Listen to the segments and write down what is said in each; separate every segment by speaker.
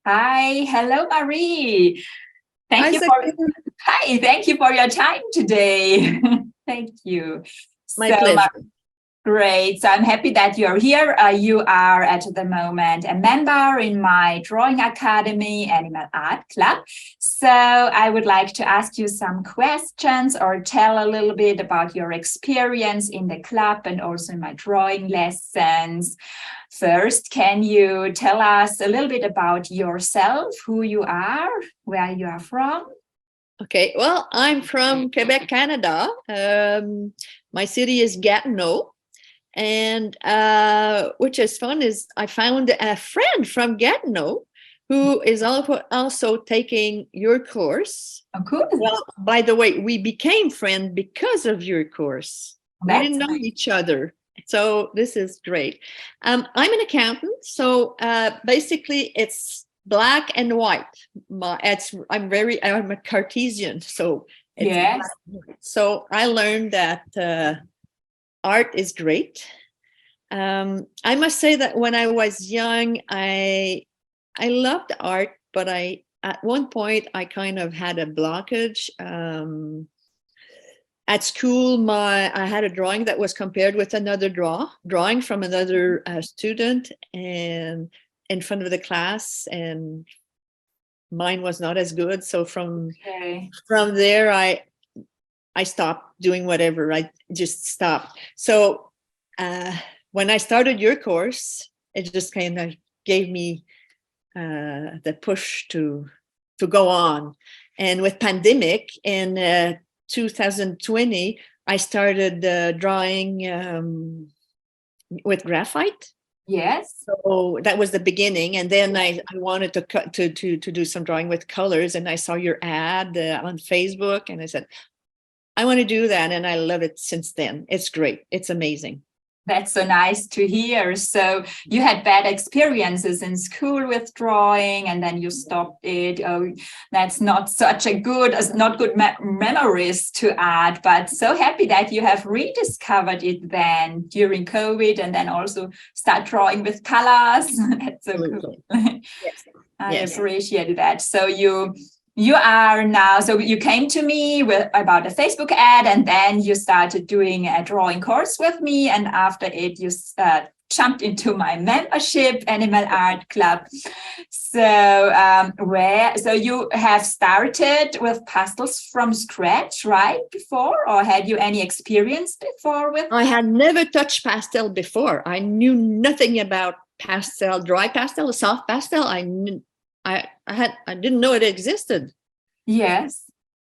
Speaker 1: Hi, hello, Marie. Thank
Speaker 2: Hi,
Speaker 1: you for
Speaker 2: Sabine.
Speaker 1: thank you for your time today. Thank you.
Speaker 2: My
Speaker 1: So,
Speaker 2: pleasure.
Speaker 1: great. So I'm happy that you're here. You are at the moment a member in my drawing academy, Animal Art Club. So I would like to ask you some questions or tell a little bit about your experience in the club and also in my drawing lessons. First, can you tell us a little bit about yourself, who you are, where you are from?
Speaker 2: Okay, well, I'm from Quebec, Canada. My city is Gatineau. And which is fun is I found a friend from Gatineau who is also taking your course.
Speaker 1: Oh, cool.
Speaker 2: Well, by the way, we became friends because of your course. We
Speaker 1: That's
Speaker 2: didn't know
Speaker 1: nice.
Speaker 2: each other. So this is great. I'm an accountant. So basically it's black and white. I'm a Cartesian. So it's
Speaker 1: Yes.
Speaker 2: black and white. So I learned that art is great. I must say that when I was young, I loved art, but I at one point I kind of had a blockage. At school, I had a drawing that was compared with another drawing from another student, and in front of the class, and mine was not as good. So
Speaker 1: Okay.
Speaker 2: from there, I stopped doing whatever. I just stopped. So when I started your course, it just kind of gave me the push to go on. And with pandemic in 2020, I started drawing with graphite.
Speaker 1: Yes.
Speaker 2: So that was the beginning, and then I wanted to cut to do some drawing with colors, and I saw your ad on Facebook, and I said I want to do that, and I love it since then. It's great. It's amazing.
Speaker 1: That's so nice to hear. So you had bad experiences in school with drawing and then you stopped it. Oh, that's not such a good, not good memories to add, but so happy that you have rediscovered it then during COVID and then also start drawing with colors. That's so cool.
Speaker 2: Absolutely. Yes.
Speaker 1: I
Speaker 2: Yes.
Speaker 1: appreciate that. So you are now, so you came to me with about a Facebook ad and then you started doing a drawing course with me, and after it you jumped into my membership Animal Art Club. So so you have started with pastels from scratch right before, or had you any experience before with?
Speaker 2: I had never touched pastel before. I knew nothing about pastel, dry pastel, soft pastel. I didn't know it existed.
Speaker 1: Yes.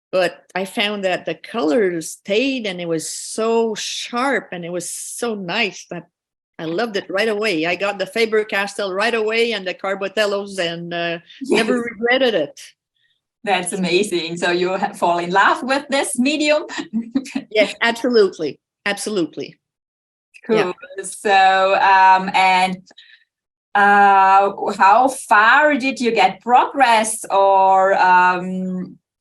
Speaker 2: But I found that the colors stayed, and it was so sharp, and it was so nice that I loved it right away. I got the Faber-Castell right away and the Carbotellos, and
Speaker 1: Yes.
Speaker 2: never regretted it.
Speaker 1: That's amazing. So you fall in love with this medium.
Speaker 2: Yes, absolutely. Absolutely.
Speaker 1: Cool.
Speaker 2: Yeah.
Speaker 1: So, and how far did you get progress, or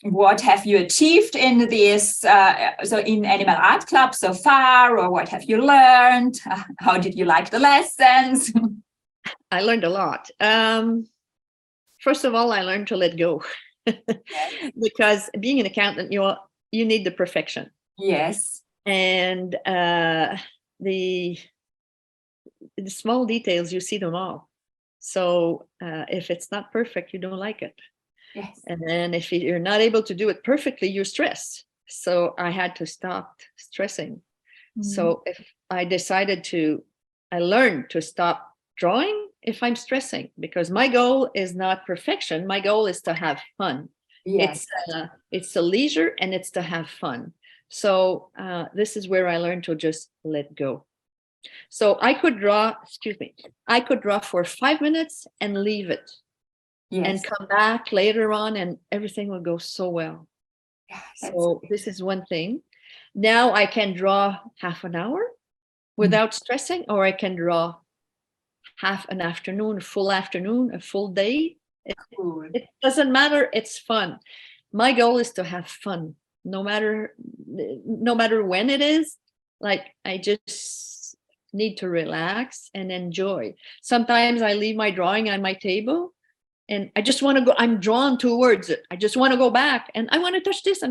Speaker 1: what have you achieved in this? So, in Animal Art Club so far, or what have you learned? How did you like the lessons?
Speaker 2: I learned a lot. First of all, I learned to let go because being an accountant, you need the perfection,
Speaker 1: Yes.
Speaker 2: and the small details, you see them all. So if it's not perfect, you don't like it.
Speaker 1: Yes.
Speaker 2: And then if you're not able to do it perfectly, you're stressed. So I had to stop stressing.
Speaker 1: Mm.
Speaker 2: So if I learned to stop drawing if I'm stressing, because my goal is not perfection. My goal is to have fun.
Speaker 1: Yes.
Speaker 2: It's a leisure, and it's to have fun. So this is where I learned to just let go. So I could draw for 5 minutes and leave it and
Speaker 1: Yes.
Speaker 2: come back later on, and everything will go so well.
Speaker 1: Yeah, that's
Speaker 2: So this is one thing. Now I can draw half an hour
Speaker 1: mm,
Speaker 2: without stressing, or I can draw half an afternoon, a full day.
Speaker 1: cool.
Speaker 2: It doesn't matter. It's fun. My goal is to have fun, no matter when it is. Like, I just need to relax and enjoy. Sometimes I leave my drawing on my table, and I just want to go, I'm drawn towards it. I just want to go back and I want to touch this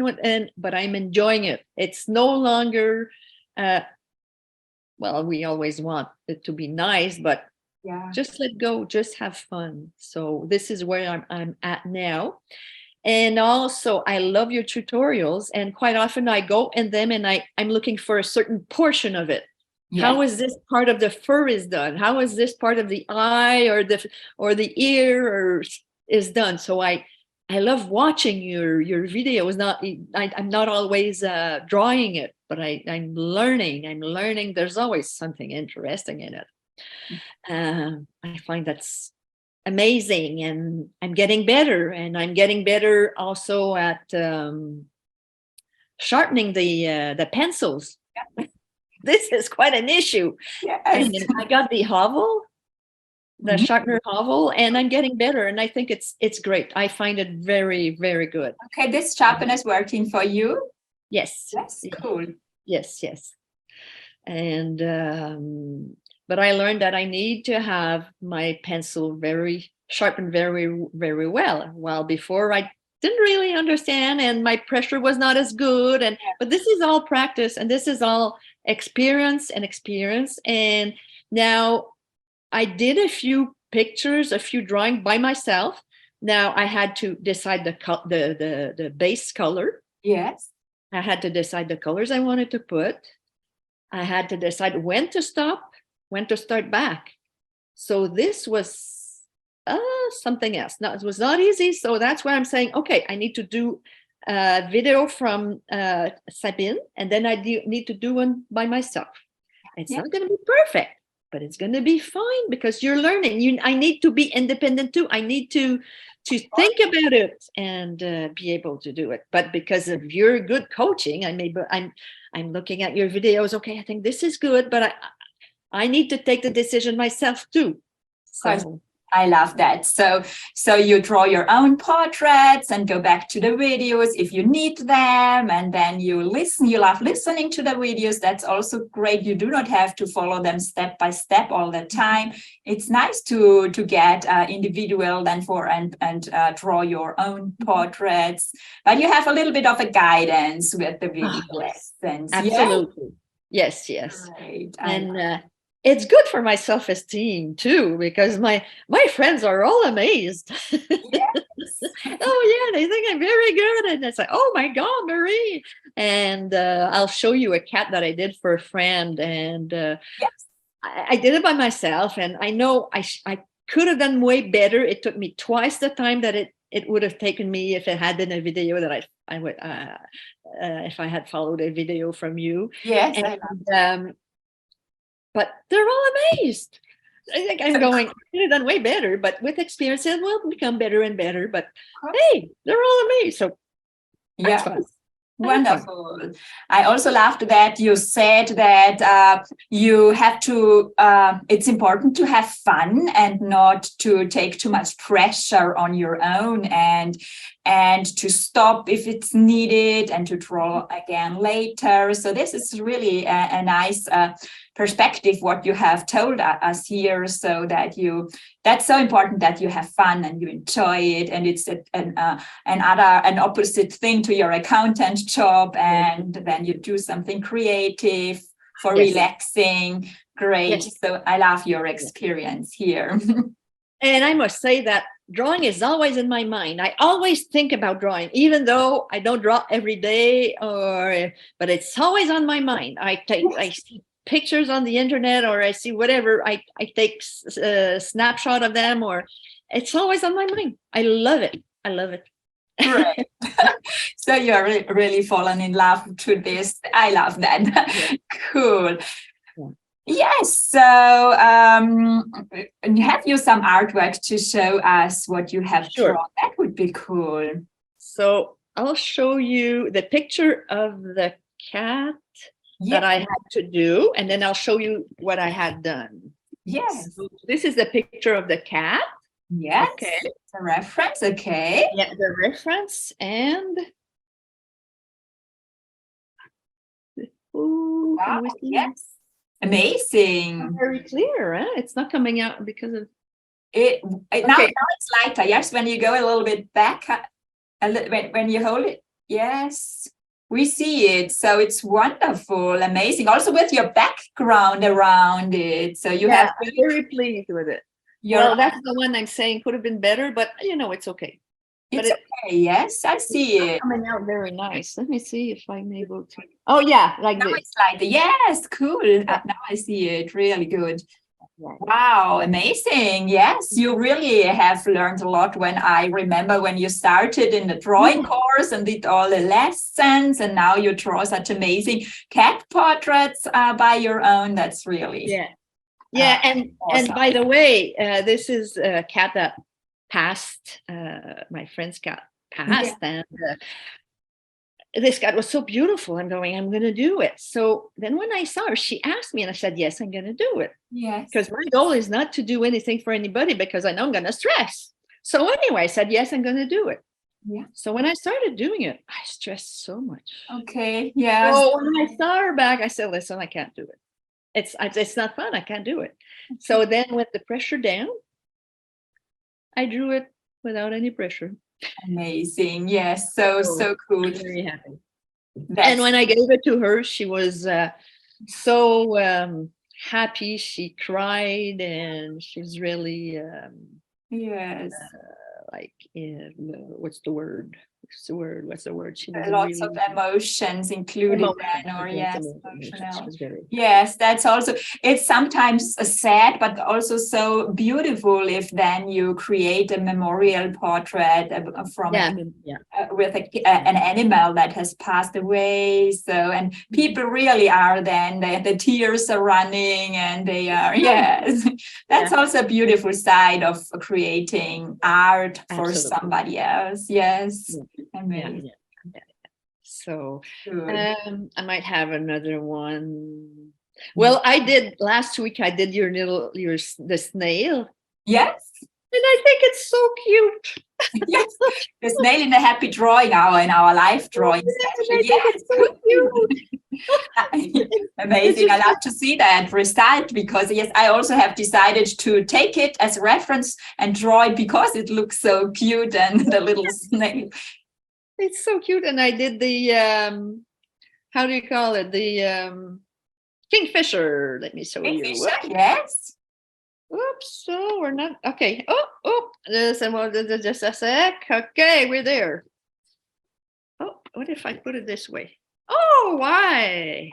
Speaker 2: but I'm enjoying it. It's no longer, well, we always want it to be nice, but
Speaker 1: Yeah.
Speaker 2: just let go, just have fun. So this is where I'm at now. And also I love your tutorials, and quite often I go in them and I'm looking for a certain portion of it.
Speaker 1: Yeah.
Speaker 2: How is this part of the fur is done? How is this part of the eye or the ear or is done? So I love watching your videos. I'm not always drawing it, but I'm learning. There's always something interesting in it. I find that's amazing, and I'm getting better, and I'm getting better also at sharpening the pencils. This is quite an issue.
Speaker 1: Yes.
Speaker 2: And I got the Hovel, the sharpener Hovel, and I'm getting better, and I think it's great. I find it very, very good.
Speaker 1: Okay, this sharpener is working for you?
Speaker 2: Yes.
Speaker 1: That's cool.
Speaker 2: Yes. And but I learned that I need to have my pencil very sharpened very, very well. While before I didn't really understand, and my pressure was not as good. But this is all practice, and this is all experience. And now I did a few pictures, a few drawings by myself. Now I had to decide the base color.
Speaker 1: Yes.
Speaker 2: I had to decide the colors I wanted to put. I had to decide when to stop, when to start back. So this was something else. No, it was not easy. So that's why I'm saying, okay, I need to do a video from Sabine, and then I need to do one by myself. It's not going to be perfect, but it's going to be fine because you're learning. I need to be independent too. I need to think about it and be able to do it. But because of your good coaching, I'm looking at your videos. Okay, I think this is good, but I need to take the decision myself too. So
Speaker 1: I love that. So you draw your own portraits and go back to the videos if you need them, and then you listen. You love listening to the videos. That's also great. You do not have to follow them step by step all the time. It's nice to get individual then and draw your own portraits, but you have a little bit of a guidance with the video lessons.
Speaker 2: Absolutely. Yes.
Speaker 1: Right.
Speaker 2: And it's good for my self-esteem too, because my friends are all amazed.
Speaker 1: Yes.
Speaker 2: Oh yeah, they think I'm very good, and it's like, oh my God, Marie. And I'll show you a cat that I did for a friend, and I did it by myself, and I know I could have done way better. It took me twice the time that it would have taken me if it had been a video that I would if I had followed a video from you.
Speaker 1: Yes.
Speaker 2: And, but they're all amazed. I think I'm going, I could have done way better, but with experience, it will become better and better. But hey, they're all amazed. So that's fun.
Speaker 1: Wonderful. I also loved that you said that you have to, it's important to have fun and not to take too much pressure on your own, and to stop if it's needed and to draw again later. So this is really a nice perspective what you have told us here, so that that's so important that you have fun and you enjoy it, and it's an opposite thing to your accountant job, and then you do something creative for relaxing. Great. So I love your experience here.
Speaker 2: And I must say that drawing is always in my mind. I always think about drawing, even though I don't draw every day, but it's always on my mind. I see pictures on the internet, or I see whatever, I take a snapshot of them, or it's always on my mind. I love it.
Speaker 1: Right. So you're really fallen in love to this. I love that. Cool. Yes. So have you some artwork to show us what you have drawn? That would be cool.
Speaker 2: So I'll show you the picture of the cat that I had to do, and then I'll show you what I had done.
Speaker 1: Yes.
Speaker 2: So this is the picture of the cat.
Speaker 1: Yes.
Speaker 2: Okay.
Speaker 1: The reference. Okay.
Speaker 2: Yeah, the reference, and
Speaker 1: wow. Yes. Amazing.
Speaker 2: Very clear, huh? It's not coming out because of
Speaker 1: Now it's lighter. Yes, when you go a little bit back, when you hold it, yes, we see it. So it's wonderful, amazing. Also with your background around it. So you have
Speaker 2: I'm very pleased with it.
Speaker 1: Well,
Speaker 2: that's the one I'm saying could have been better, but it's okay.
Speaker 1: It's okay. Yes, I see it
Speaker 2: coming out very nice. Let me see if I'm able to. Oh yeah, like
Speaker 1: now
Speaker 2: this.
Speaker 1: it's like yes, cool. Now I see it. Really good. Wow, amazing. Yes, you really have learned a lot. When I remember when you started in the drawing course and did all the lessons, and now you draw such amazing cat portraits by your own. That's really
Speaker 2: and
Speaker 1: awesome.
Speaker 2: And by the way, this is a cat that passed. My friend's cat passed, and this cat was so beautiful. I'm going to do it. So then when I saw her, she asked me, and I said, yes, I'm going to do it.
Speaker 1: Yes.
Speaker 2: Because my goal is not to do anything for anybody, because I know I'm going to stress. So anyway, I said, yes, I'm going to do it.
Speaker 1: Yeah.
Speaker 2: So when I started doing it, I stressed so much.
Speaker 1: Okay. Yeah.
Speaker 2: So when I saw her back, I said, listen, I can't do it. It's not fun. I can't do it. So then with the pressure down, I drew it without any pressure.
Speaker 1: Amazing. Yes. So cool.
Speaker 2: Very happy. And when I gave it to her, she was so happy. She cried, and she's really
Speaker 1: yes.
Speaker 2: What's the word? What's the word? She was
Speaker 1: lots of emotions included then, or yes, that's also, it's sometimes sad, but also so beautiful if then you create a memorial portrait from with an animal that has passed away. So, and people really are then, the tears are running, and they are, yes, that's also a beautiful side of creating art for somebody else. Yes. Amazing.
Speaker 2: So I might have another one. Well, I did last week. I did the snail.
Speaker 1: Yes,
Speaker 2: and I think it's so cute.
Speaker 1: Yes, the snail in the happy drawing hour, in our live drawing session. Yes,
Speaker 2: so cute.
Speaker 1: Amazing. I love to see that result, because yes, I also have decided to take it as a reference and draw it because it looks so cute, and the little snail.
Speaker 2: It's so cute. And I did the how do you call it? The kingfisher. Let me show you.
Speaker 1: Yes.
Speaker 2: Oops. So we're not okay. Just a sec. Okay, we're there. Oh, what if I put it this way? Oh, why?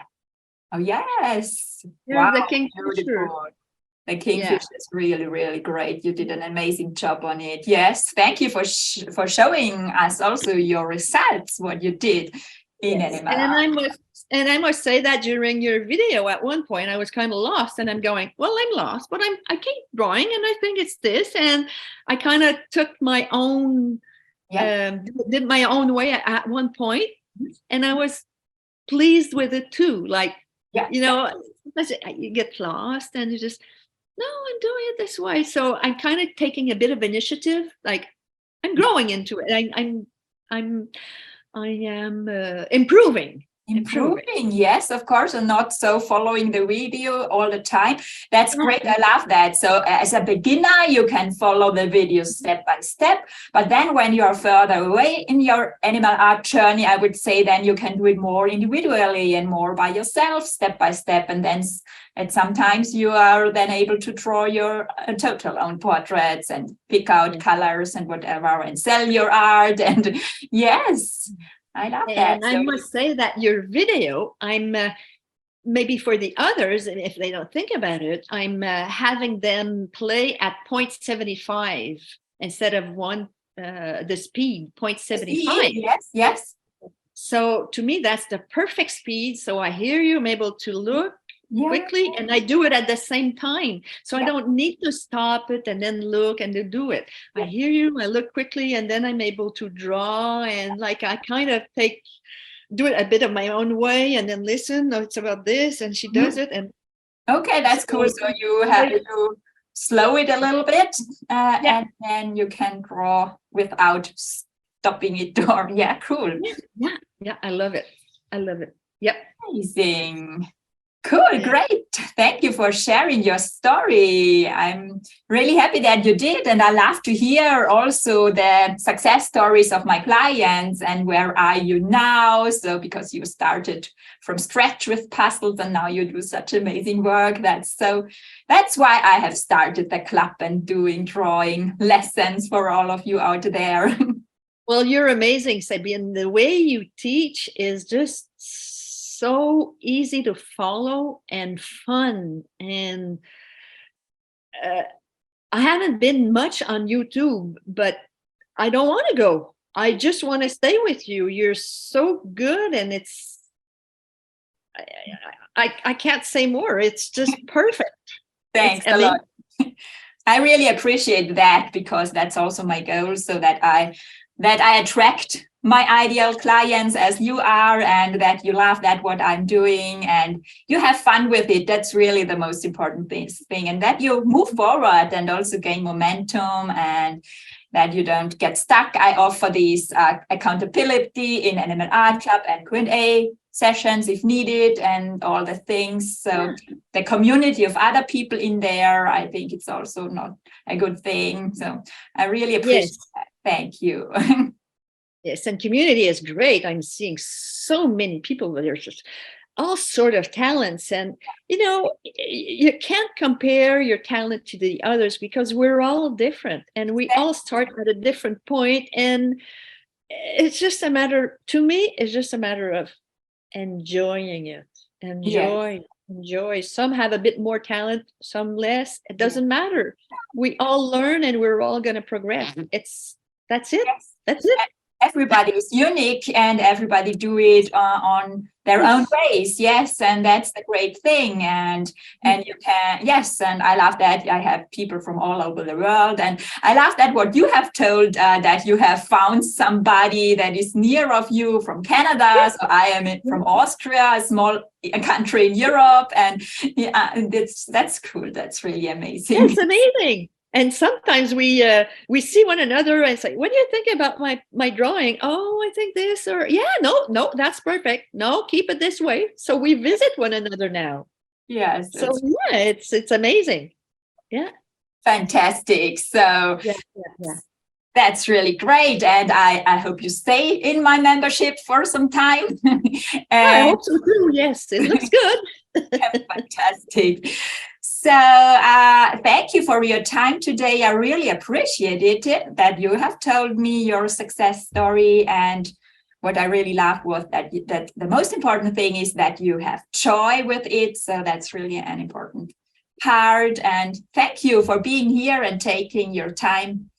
Speaker 1: Oh yes.
Speaker 2: Wow, the kingfisher.
Speaker 1: Beautiful. The kingfish is really, really great. You did an amazing job on it. Yes, thank you for showing us also your results, what you did in animal art.
Speaker 2: And I must say that during your video at one point, I was kind of lost, and I'm going, well, I'm lost, but I keep drawing, and I think it's this. And I kind of took my own, did my own way at one point, and I was pleased with it too. Like, you get lost, and you just, no, I'm doing it this way. So I'm kind of taking a bit of initiative. Like, I'm growing into it. I am improving.
Speaker 1: Yes, of course, and not so following the video all the time. That's great. I love that. So as a beginner, you can follow the video step by step, but then when you're further away in your animal art journey, I would say then you can do it more individually and more by yourself, step by step, and then sometimes you are then able to draw your total own portraits and pick out colors and whatever, and sell your art. And yes, I love that.
Speaker 2: And I must say that your video, I'm maybe for the others, and if they don't think about it, I'm having them play at 0.75 instead of the speed, 0.75.
Speaker 1: Yes.
Speaker 2: So to me, that's the perfect speed. So I hear you, I'm able to look quickly, and I do it at the same time. So I don't need to stop it and then look and then do it. I hear you, I look quickly, and then I'm able to draw, and like I kind of do it a bit of my own way, and then listen, no, it's about this, and she does it. And
Speaker 1: okay, that's cool. So you have to slow it a little bit, and then you can draw without stopping it. Or cool.
Speaker 2: Yeah, I love it. Yep.
Speaker 1: Amazing. Cool, great. Thank you for sharing your story. I'm really happy that you did. And I love to hear also the success stories of my clients and where are you now? So because you started from scratch with pastels and now you do such amazing work. That's why I have started the club and doing drawing lessons for all of you out there.
Speaker 2: Well, you're amazing, Sabine. The way you teach is just so easy to follow and fun. And I haven't been much on YouTube, but I don't want to go. I just want to stay with you. You're so good, and I can't say more. It's just perfect.
Speaker 1: Thanks a lot. I really appreciate that because that's also my goal, so that I attract my ideal clients as you are, and that you love that what I'm doing and you have fun with it. That's really the most important thing, and that you move forward and also gain momentum and that you don't get stuck. I offer these accountability in Animal Art Club and Q&A sessions if needed and all the things. So the community of other people in there, I think it's also not a good thing. So I really appreciate that. Thank you.
Speaker 2: Yes, and community is great. I'm seeing so many people that are just all sort of talents. And, you can't compare your talent to the others because we're all different and we all start at a different point. And it's just a matter, to me, it's just a matter of enjoying it. Enjoy. Some have a bit more talent, some less. It doesn't matter. We all learn and we're all going to progress. That's it. That's it.
Speaker 1: Everybody is unique and everybody do it on their own ways. Yes. And that's the great thing. And you can, and I love that I have people from all over the world. And I love that what you have told, that you have found somebody that is near of you from Canada. So I am from Austria, a small country in Europe. And that's cool. That's really amazing.
Speaker 2: It's amazing. And sometimes we see one another and say, what do you think about my drawing? Oh, I think this, or no, that's perfect. No, keep it this way. So we visit one another now.
Speaker 1: Yes.
Speaker 2: So it's amazing. Yeah.
Speaker 1: Fantastic. So that's really great. And I hope you stay in my membership for some time.
Speaker 2: I hope so too. Yes, it looks good.
Speaker 1: Fantastic. So thank you for your time today. I really appreciated it that you have told me your success story. And what I really loved was that the most important thing is that you have joy with it. So that's really an important part. And thank you for being here and taking your time.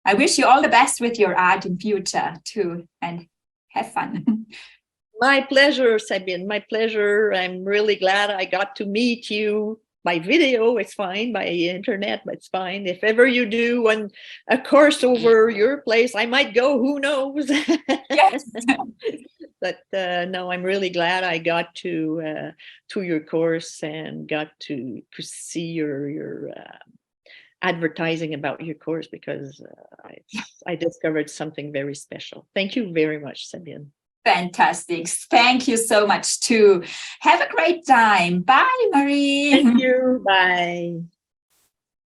Speaker 1: I wish you all the best with your art in future too, and have fun.
Speaker 2: My pleasure, Sabine. My pleasure. I'm really glad I got to meet you. By video, it's fine. By internet, it's fine. If ever you do a course over your place, I might go. Who knows?
Speaker 1: Yes.
Speaker 2: But no, I'm really glad I got to your course and got to see your advertising about your course, because I discovered something very special. Thank you very much, Sabine.
Speaker 1: Fantastic. Thank you so much too. Have a great time. Bye, Marie.
Speaker 2: Thank you. Bye.